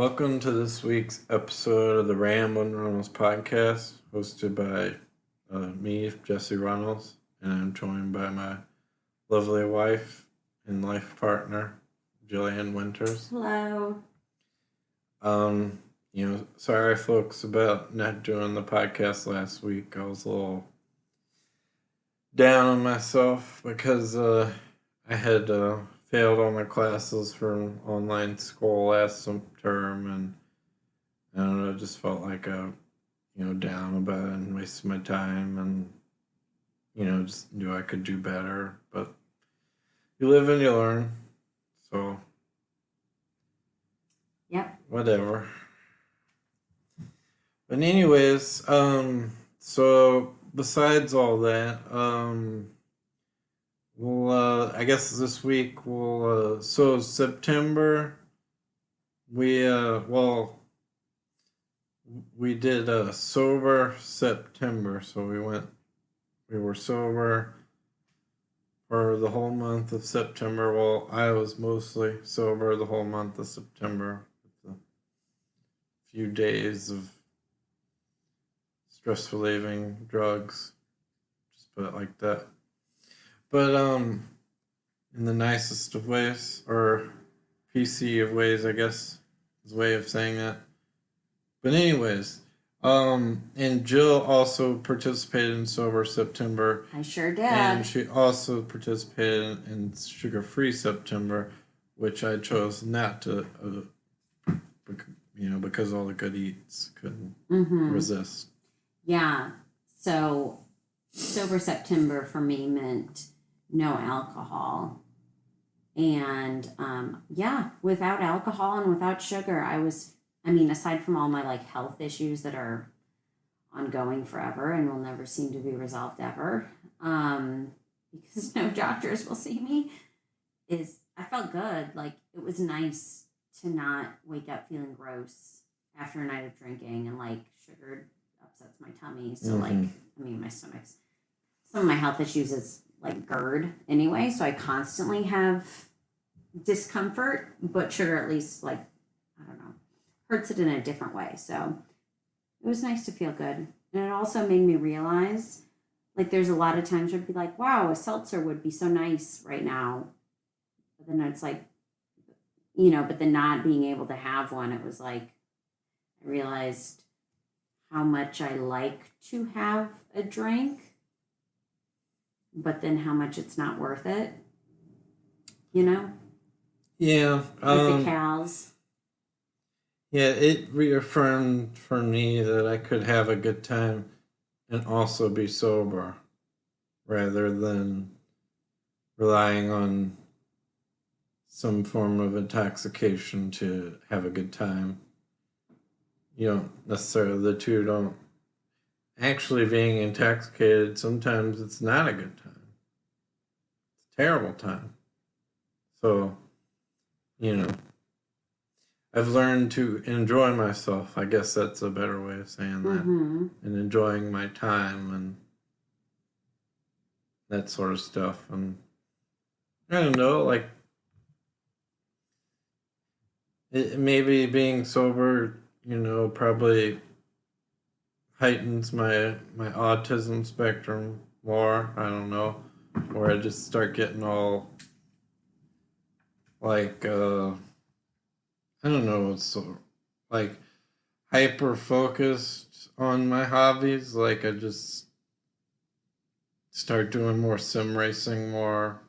Welcome to this week's episode of the Ramblin' Reynolds podcast, hosted by me, Jesse Reynolds, and I'm joined by my lovely wife and life partner, Jillian Winters. Hello. Sorry folks about not doing the podcast last week. I was a little down on myself because I had failed all my classes from online school last term, and I don't know, I just felt like down about it and wasted my time, and just knew I could do better. But you live and you learn, so Yep. whatever. But anyways, so besides all that, I guess this week so September, we did a sober September, so we were sober for the whole month of September. Well, I was mostly sober the whole month of September, with a few days of stress relieving drugs, just put it like that. But in the nicest of ways, or PC of ways, I guess is a way of saying that. But anyways, and Jill also participated in Sober September. I sure did. And she also participated in Sugar Free September, which I chose not to, because all the good eats couldn't resist. Yeah. So Sober September for me meant no alcohol. And without alcohol and without sugar, aside from all my health issues that are ongoing forever and will never seem to be resolved ever, because no doctors will see me, I felt good. It was nice to not wake up feeling gross after a night of drinking, and sugar upsets my tummy. So my stomach's, some of my health issues is GERD anyway, so I constantly have discomfort, but sugar at least I don't know, hurts it in a different way. So it was nice to feel good. And it also made me realize there's a lot of times where I'd be like, wow, a seltzer would be so nice right now. But then it's but then not being able to have one, it was I realized how much I like to have a drink, but then how much it's not worth it, Yeah. With the cows. Yeah, it reaffirmed for me that I could have a good time and also be sober, rather than relying on some form of intoxication to have a good time. You don't necessarily, the two don't. Actually, being intoxicated, sometimes it's not a good time. It's a terrible time. So, I've learned to enjoy myself. I guess that's a better way of saying that. And enjoying my time and that sort of stuff. And I don't know, maybe being sober, probably heightens my autism spectrum more. I don't know. Or I just start getting all I don't know, so hyper focused on my hobbies. I just start doing more sim racing more,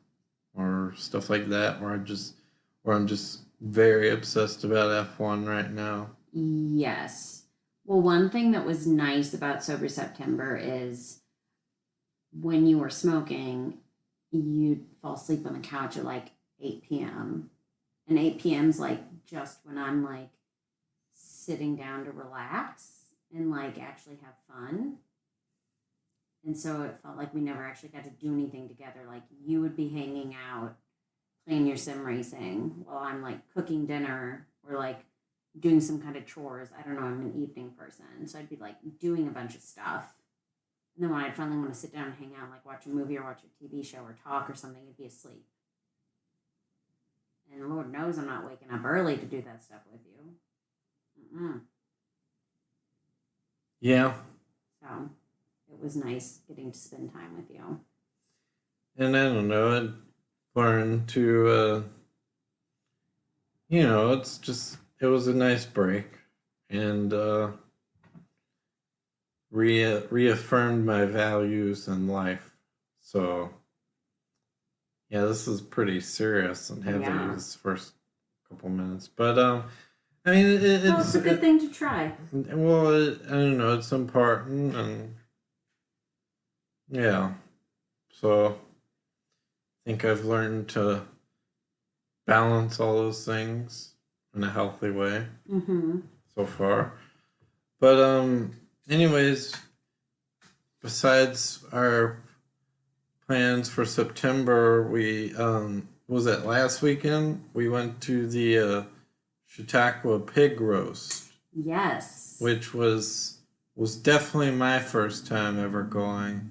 or stuff like that, where I'm just very obsessed about F1 right now. Yes. Well, one thing that was nice about Sober September is when you were smoking, you'd fall asleep on the couch at 8 p.m. And 8 p.m.'s just when I'm sitting down to relax and actually have fun. And so it felt like we never actually got to do anything together. You would be hanging out, playing your sim racing, while I'm cooking dinner or doing some kind of chores. I don't know, I'm an evening person. So I'd be doing a bunch of stuff. And then when I'd finally want to sit down and hang out, watch a movie or watch a TV show or talk or something, I'd be asleep. And Lord knows I'm not waking up early to do that stuff with you. Mm-mm. Yeah. So it was nice getting to spend time with you. And I don't know, I learned to, it was a nice break. And reaffirmed my values in life. So, yeah, this is pretty serious and heavy this first couple minutes. But, I mean, it's a good thing to try. Well, I don't know, it's important. And, yeah. So, I think I've learned to balance all those things in a healthy way so far. But anyways, besides our plans for September, we was it last weekend? We went to the Chautauqua Pig Roast. Yes. Which was definitely my first time ever going,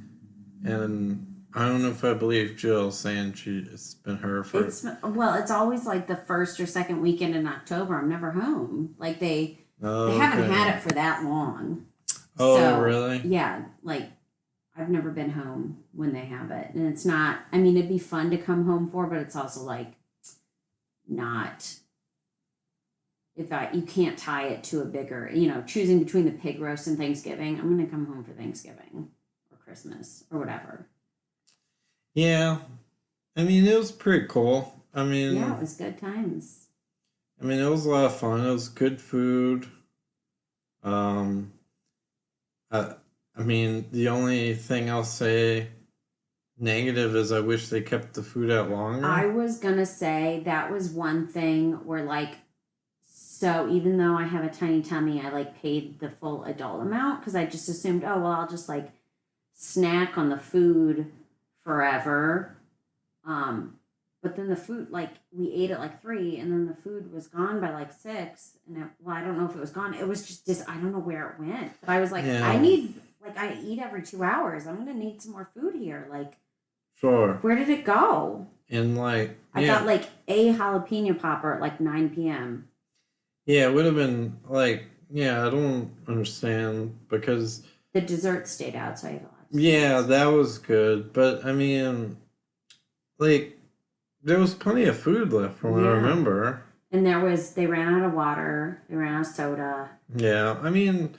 and I don't know if I believe Jill saying it's been her first. It's always like the first or second weekend in October. I'm never home. Like they haven't had it for that long. Oh, so, really? Yeah, like I've never been home when they have it, and it's not. I mean, it'd be fun to come home for, but it's also like not. You can't tie it to a bigger, choosing between the pig roast and Thanksgiving. I'm gonna come home for Thanksgiving or Christmas or whatever. Yeah, I mean, it was pretty cool. I mean, yeah, it was good times. I mean, it was a lot of fun. It was good food. I mean, the only thing I'll say negative is I wish they kept the food out longer. I was gonna say that was one thing where so even though I have a tiny tummy, I paid the full adult amount because I just assumed, oh well, I'll just snack on the food forever. But then the food, we ate at 3, and then the food was gone by 6, and I don't know if it was gone. It was just I don't know where it went. But I was I need I eat every 2 hours. I'm gonna need some more food here. Sure. Where did it go? And I got a jalapeno popper at 9 p.m. Yeah, it would have been I don't understand because the dessert stayed out, so I ate a lot. Yeah, that was good, but I mean, there was plenty of food left from what I remember. And they ran out of water, they ran out of soda. Yeah, I mean,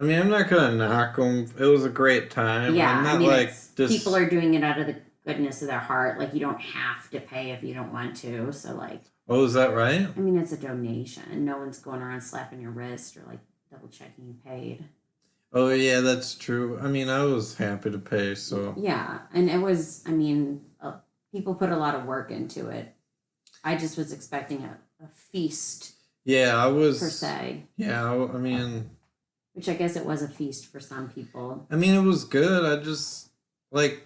I'm not gonna knock them. It was a great time. Yeah, I'm not people are doing it out of the goodness of their heart. You don't have to pay if you don't want to. So oh, is that right? I mean, it's a donation. No one's going around slapping your wrist or double checking you paid. Oh yeah, that's true. I mean, I was happy to pay. So yeah, and it was. I mean, people put a lot of work into it. I just was expecting a feast. Yeah, I was per se. Yeah, I mean. Which I guess it was a feast for some people. I mean, it was good. I just, I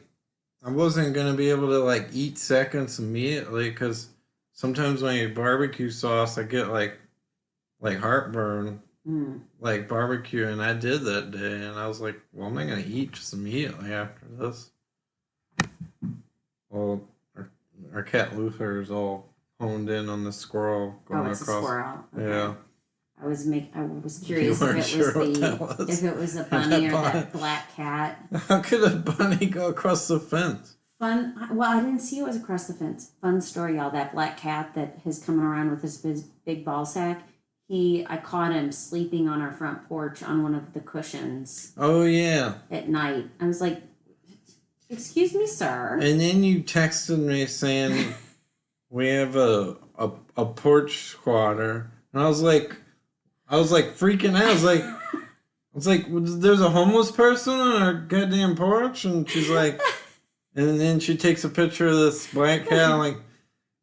wasn't going to be able to, eat seconds immediately because sometimes when I eat barbecue sauce, I get, heartburn, barbecue, and I did that day, and I was like, well, I'm not going to eat just immediately after this. Well, our cat Luther is all honed in on the squirrel going across. A squirrel. Okay. Yeah. I was curious if it was a bunny or that black cat. How could a bunny go across the fence? Well, I didn't see it was across the fence. Fun story, y'all. That black cat that is coming around with his big ball sack. I caught him sleeping on our front porch on one of the cushions. Oh yeah. At night, I was like, "Excuse me, sir." And then you texted me saying we have a porch squatter, and I was like freaking out. I was like, there's a homeless person on our goddamn porch, and she's like, and then she takes a picture of this black cat. I'm like,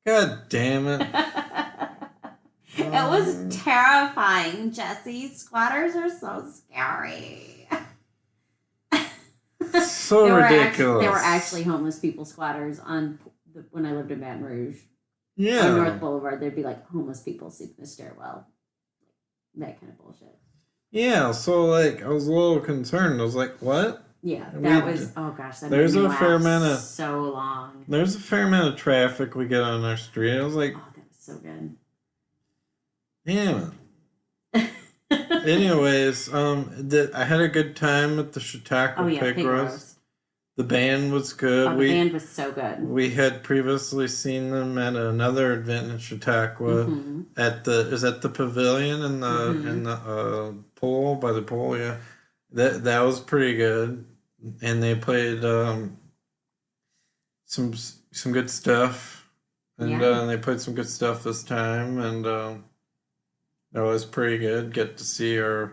God damn it! It was terrifying, Jesse. Squatters are so scary. So ridiculous. They were actually homeless people squatters when I lived in Baton Rouge. Yeah. On North Boulevard, there'd be homeless people sleeping in the stairwell. That kind of bullshit. Yeah, so I was a little concerned. I was like, what? Yeah, that was, oh gosh, that there's made me a fair amount of so long. There's a fair amount of traffic we get on our street. I was like, oh, that was so good. Damn it. Anyways, I had a good time at the Chautauqua Pig Roast. The band was good. Oh, the band was so good. We had previously seen them at another event in Chautauqua at the pavilion in the pool by the pool. Yeah, that was pretty good, and they played some good stuff, and they played some good stuff this time, and that was pretty good. Get to see our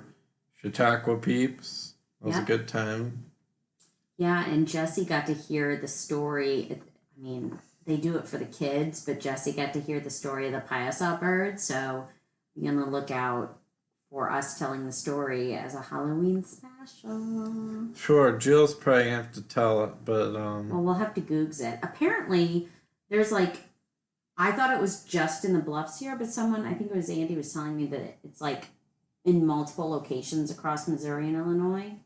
Chautauqua peeps. It was a good time. Yeah, and Jesse got to hear the story. I mean, they do it for the kids, but Jesse got to hear the story of the Piasa bird. So be on the lookout for us telling the story as a Halloween special. Sure, Jill's probably gonna have to tell it, but well, we'll have to Googs it. Apparently, there's I thought it was just in the Bluffs here, but someone, I think it was Andy, was telling me that it's in multiple locations across Missouri and Illinois.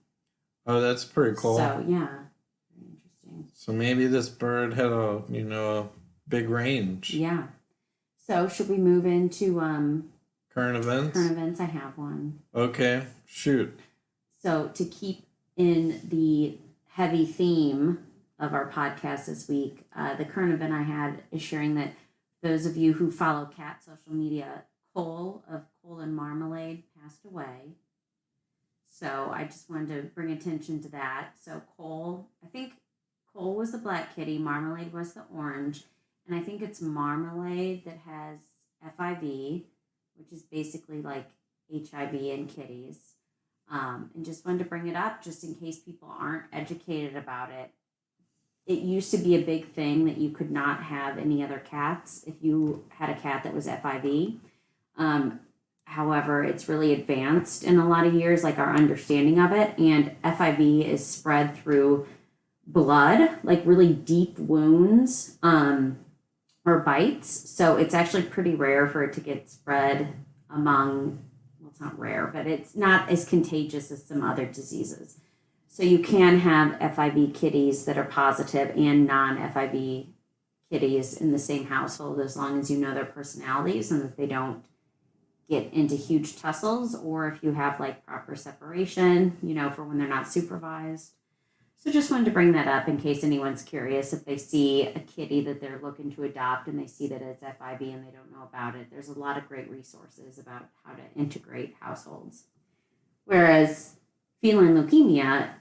Oh, that's pretty cool. So, yeah. Very interesting. So maybe this bird had a big range. Yeah. So, should we move into current events? Current events, I have one. Okay, shoot. So, to keep in the heavy theme of our podcast this week, the current event I had is sharing that those of you who follow Cat social media, Cole of Cole and Marmalade passed away. So I just wanted to bring attention to that. So I think Cole was the black kitty, Marmalade was the orange, and I think it's Marmalade that has FIV, which is basically like HIV in kitties. And just wanted to bring it up just in case people aren't educated about it. It used to be a big thing that you could not have any other cats if you had a cat that was FIV. However, it's really advanced in a lot of years, our understanding of it. And FIV is spread through blood, really deep wounds or bites. So it's actually pretty rare for it to get spread among, it's not rare, but it's not as contagious as some other diseases. So you can have FIV kitties that are positive and non-FIV kitties in the same household as long as you know their personalities and that they don't get into huge tussles, or if you have proper separation, for when they're not supervised. So just wanted to bring that up in case anyone's curious. If they see a kitty that they're looking to adopt and they see that it's FIV and they don't know about it, there's a lot of great resources about how to integrate households. Whereas feline leukemia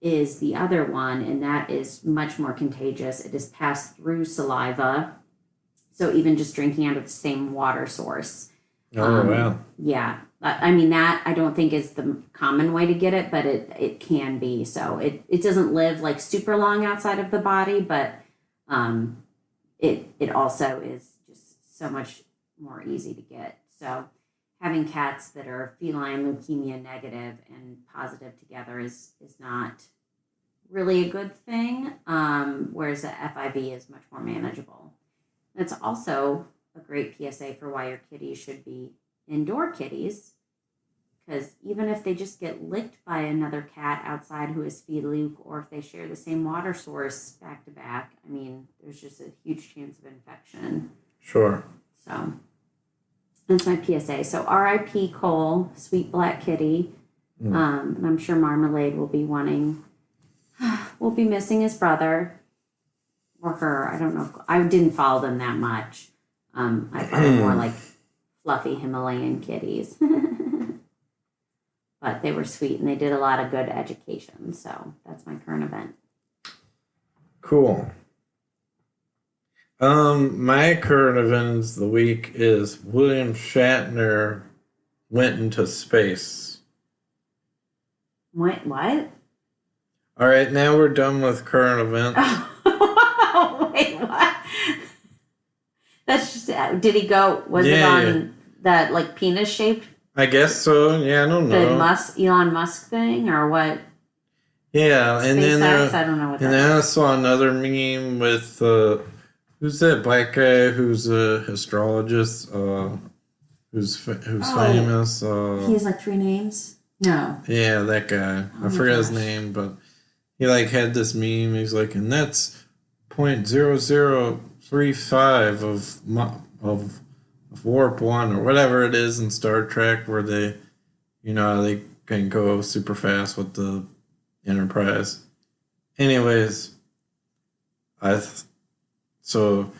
is the other one, and that is much more contagious. It is passed through saliva, so even just drinking out of the same water source. Oh, wow. Yeah. I mean, that I don't think is the common way to get it, but it can be. So it doesn't live super long outside of the body, but it also is just so much more easy to get. So having cats that are feline leukemia negative and positive together is not really a good thing, whereas the FIV is much more manageable. It's also a great PSA for why your kitties should be indoor kitties, because even if they just get licked by another cat outside who is feluke, or if they share the same water source back to back, I mean, there's just a huge chance of infection. Sure. So that's my PSA. So R.I.P. Cole, sweet black kitty. And I'm sure Marmalade will be missing his brother or her. I don't know. I didn't follow them that much. I thought more like fluffy Himalayan kitties. But they were sweet and they did a lot of good education. So that's my current event. Cool. My current events the week is William Shatner went into space. What? All right, now we're done with current events. Wait, what? That's just, did he go, was it on that penis shaped? I guess so. Yeah, I don't know. The Elon Musk thing or what? Yeah, and SpaceX? I don't know what that is. And then I saw another meme with, who's that black guy who's a astrologist, who's famous? He has 3 names? No. Yeah, that guy. I forget his name, but he had this meme. He's and that's 0.0035 of warp 1 or whatever it is in Star Trek, where they You know, they can go super fast with the Enterprise. Anyways, so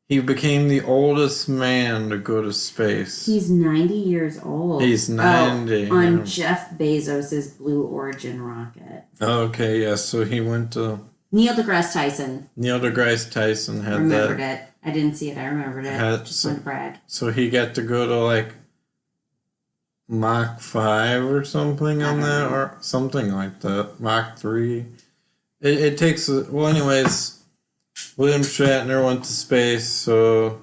he became the oldest man to go to space. He's 90 years old. He's 90. On Jeff Bezos's Blue Origin rocket. Okay, yeah. So he went to Neil deGrasse Tyson. Neil deGrasse Tyson had remembered it. I didn't see it. I remembered it. Just wanted to brag. So he got to go to like Mach 5 or something on that, or something like that. Mach 3. It takes. Well, anyways, William Shatner went to space, so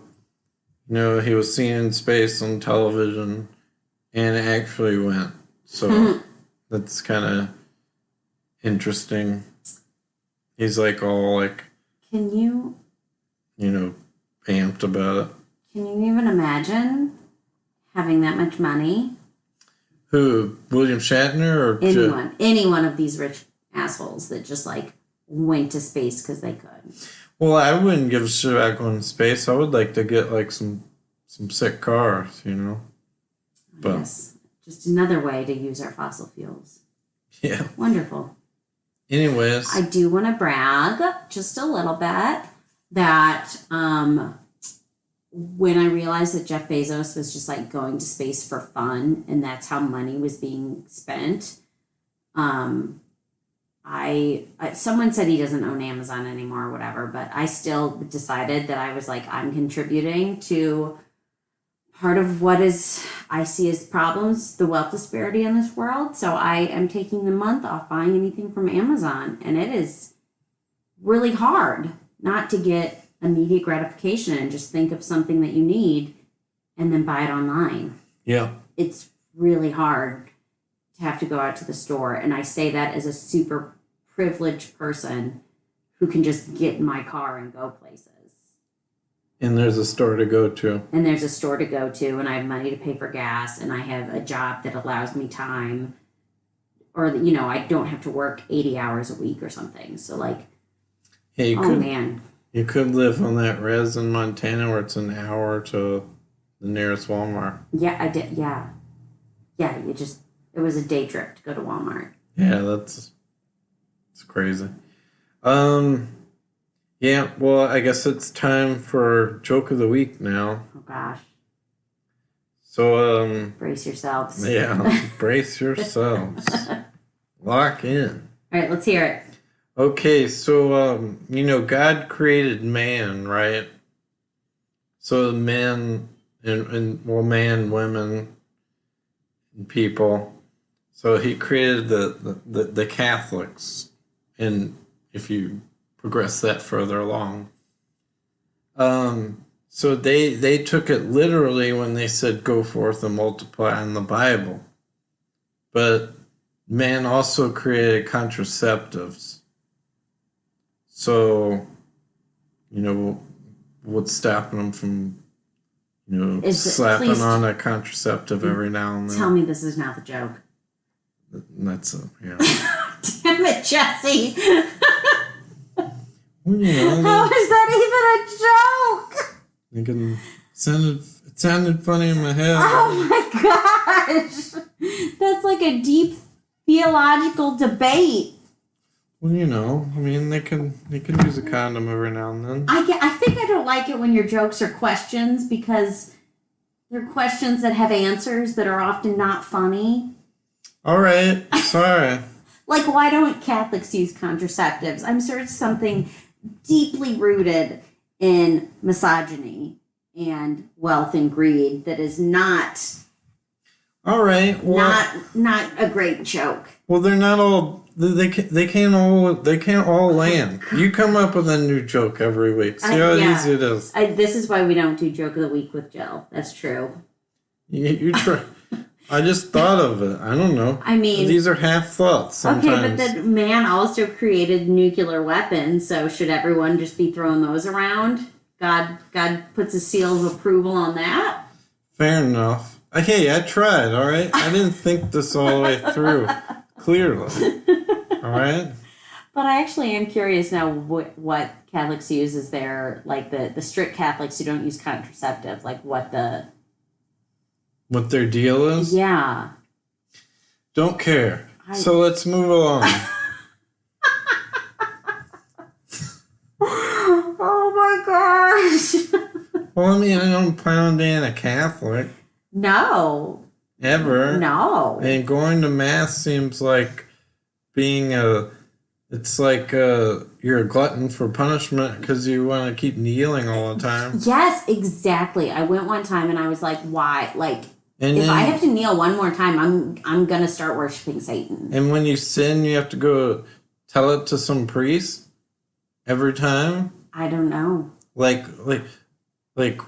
you know he was seen in space on television, and it actually went. So that's kind of interesting. He's like all like. Can you? You know, amped about it. Can you even imagine having that much money? Who? William Shatner or anyone? Any one of these rich assholes that just like went to space because they could. Well, I wouldn't give a shit about going to space. I would like to get like some sick cars, you know. But yes, just another way to use our fossil fuels. Yeah. Wonderful. Anyways, I do want to brag just a little bit that when I realized that Jeff Bezos was just like going to space for fun and that's how money was being spent, someone said he doesn't own Amazon anymore or whatever, but I still decided that I was like, I'm contributing to part of what I see as problems, the wealth disparity in this world. So I am taking the month off buying anything from Amazon, and it is really hard not to get immediate gratification and just think of something that you need and then buy it online. Yeah. It's really hard to have to go out to the store. And I say that as a super privileged person who can just get in my car and go places. And there's a store to go to. And there's a store to go to, and I have money to pay for gas, and I have a job that allows me time. Or, you know, I don't have to work 80 hours a week or something. So, like, hey, man. You could live on that res in Montana where it's an hour to the nearest Walmart. Yeah, I did. Yeah. Yeah, it was a day trip to go to Walmart. Yeah, it's crazy. Yeah, well, I guess it's time for Joke of the Week now. Oh, gosh. So, brace yourselves. Yeah, brace yourselves. Lock in. All right, let's hear it. Okay, so, you know, God created man, right? So men and man, women, and people. So he created the Catholics. And if you progress that further along. So they took it literally when they said go forth and multiply in the Bible. But man also created contraceptives. So, you know, what's stopping them from, you know, slapping on a contraceptive every now and then? Tell me this is not the joke. That's yeah. Damn it, Jesse. Well, you know, how is that even a joke? It sounded funny in my head. Oh my gosh. That's like a deep theological debate. Well, you know, I mean, they can use a condom every now and then. I think I don't like it when your jokes are questions because they're questions that have answers that are often not funny. All right, sorry. Like, why don't Catholics use contraceptives? I'm sure it's something deeply rooted in misogyny and wealth and greed that is not. All right, well, not a great joke. Well, they're not all. They can't all land. You come up with a new joke every week. See how easy it is. This is why we don't do joke of the week with Jill. That's true. You try. I just thought of it. I don't know. I mean, these are half thoughts sometimes. Okay, but the man also created nuclear weapons, so should everyone just be throwing those around? God puts a seal of approval on that? Fair enough. Okay, I tried, all right? I didn't think this all the way through, clearly. All right? But I actually am curious now what Catholics use as their, like the strict Catholics who don't use contraceptive, like what their deal is? Yeah. Don't care. So let's move along. Oh my gosh. Well, I mean, I don't plan on being a Catholic. No. Ever. No. And going to Mass seems like being it's like you're a glutton for punishment because you want to keep kneeling all the time. Yes, exactly. I went one time and I was like, why? Like, and if then, I have to kneel one more time, I'm going to start worshiping Satan. And when you sin, you have to go tell it to some priest every time? I don't know. Like There's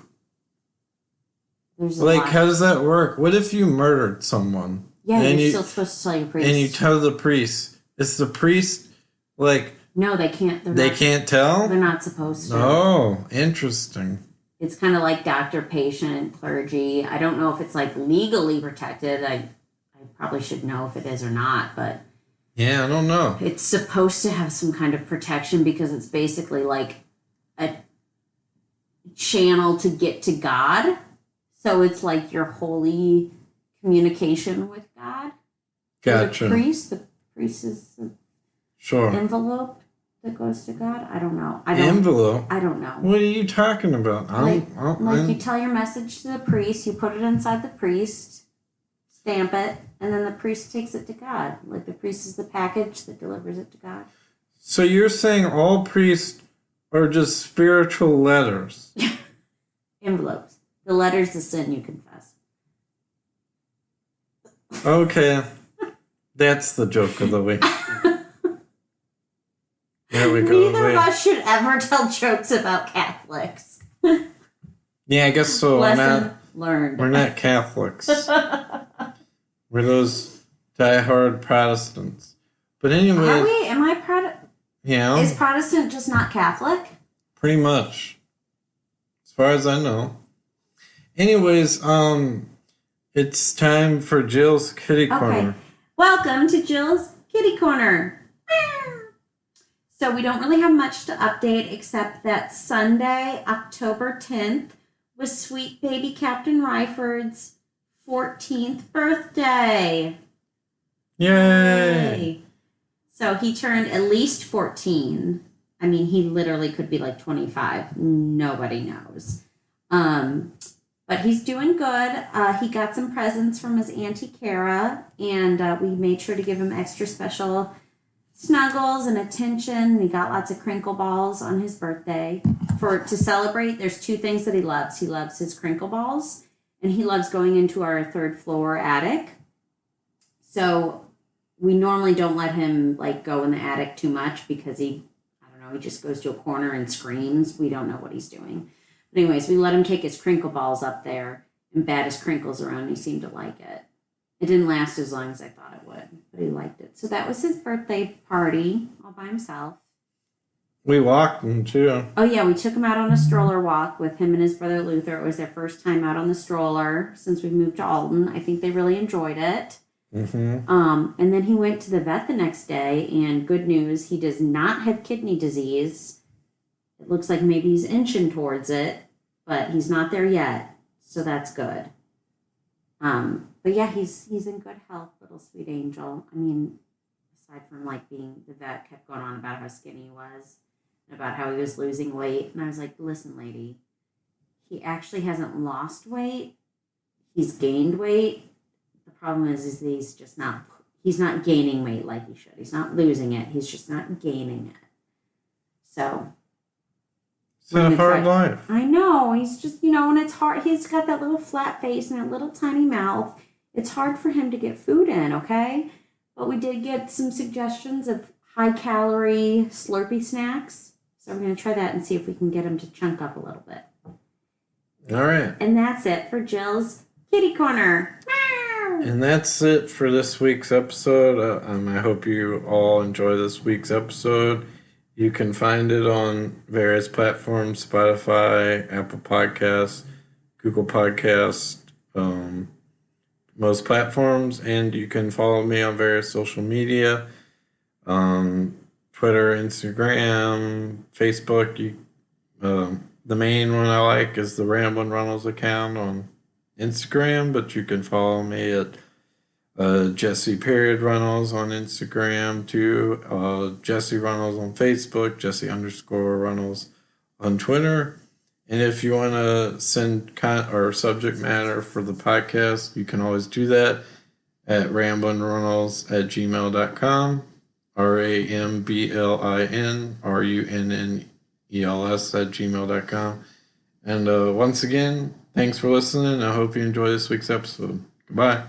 a lot. How does that work? What if you murdered someone? Yeah, you're still supposed to tell your priest. And you tell the priest. Is the priest No, they can't. They can't tell? They're not supposed to. Oh, interesting. It's kind of like doctor, patient, clergy. I don't know if it's like legally protected. I probably should know if it is or not, but yeah, I don't know. It's supposed to have some kind of protection because it's basically like a channel to get to God. So it's like your holy communication with God. Gotcha. The priest is the sure envelope that goes to God. I don't know. Envelope? I don't know. What are you talking about? You tell your message to the priest, you put it inside the priest, stamp it, and then the priest takes it to God. Like the priest is the package that delivers it to God. So you're saying all priests are just spiritual letters? Envelopes. The letter's the sin you confess. Okay. That's the joke of the week. There we go. Neither of us should ever tell jokes about Catholics. Yeah, I guess so. Lesson learned. We're not Catholics. We're those diehard Protestants. But anyway. Are we? Am I Protestant? Yeah. Is Protestant just not Catholic? Pretty much. As far as I know. Anyways, it's time for Jill's Kitty Corner. Okay. Welcome to Jill's Kitty Corner. So we don't really have much to update except that Sunday, October 10th, was sweet baby Captain Ryford's 14th birthday. Yay! So he turned at least 14. I mean, he literally could be like 25. Nobody knows. But he's doing good. He got some presents from his Auntie Kara, and we made sure to give him extra special snuggles and attention. He got lots of crinkle balls on his birthday. To celebrate, there's two things that he loves. He loves his crinkle balls, and he loves going into our third floor attic. So we normally don't let him go in the attic too much because he just goes to a corner and screams. We don't know what he's doing. But anyways, we let him take his crinkle balls up there and bat his crinkles around. He seemed to like it. It didn't last as long as I thought it would, but he liked it. So that was his birthday party all by himself. We walked him too. Oh yeah, we took him out on a stroller walk with him and his brother Luther. It was their first time out on the stroller since we moved to Alton. I think they really enjoyed it. Mm-hmm. And then he went to the vet the next day, and good news, he does not have kidney disease. It looks like maybe he's inching towards it, but he's not there yet, so that's good. But yeah, he's in good health, little sweet angel. I mean, aside from being, the vet kept going on about how skinny he was and about how he was losing weight, and I was like, listen, lady, he actually hasn't lost weight. He's gained weight. The problem is that he's not gaining weight like he should. He's not losing it. He's just not gaining it. So it's a hard life. I know. He's just, and it's hard. He's got that little flat face and that little tiny mouth. It's hard for him to get food in, okay? But we did get some suggestions of high-calorie Slurpee snacks. So we're going to try that and see if we can get him to chunk up a little bit. All right. And that's it for Jill's Kitty Corner. And that's it for this week's episode. I hope you all enjoy this week's episode. You can find it on various platforms, Spotify, Apple Podcasts, Google Podcasts, most platforms. And you can follow me on various social media, Twitter, Instagram, Facebook. The main one I like is the Ramblin' Runnels account on Instagram, but you can follow me at Jesse Period Reynolds on Instagram too. Jesse Reynolds on Facebook. Jesse _ Reynolds on Twitter. And if you want to send or subject matter for the podcast, you can always do that at ramblinreynolds@gmail.com. RAMBLINRUNNELS@gmail.com. And once again, thanks for listening. I hope you enjoy this week's episode. Goodbye.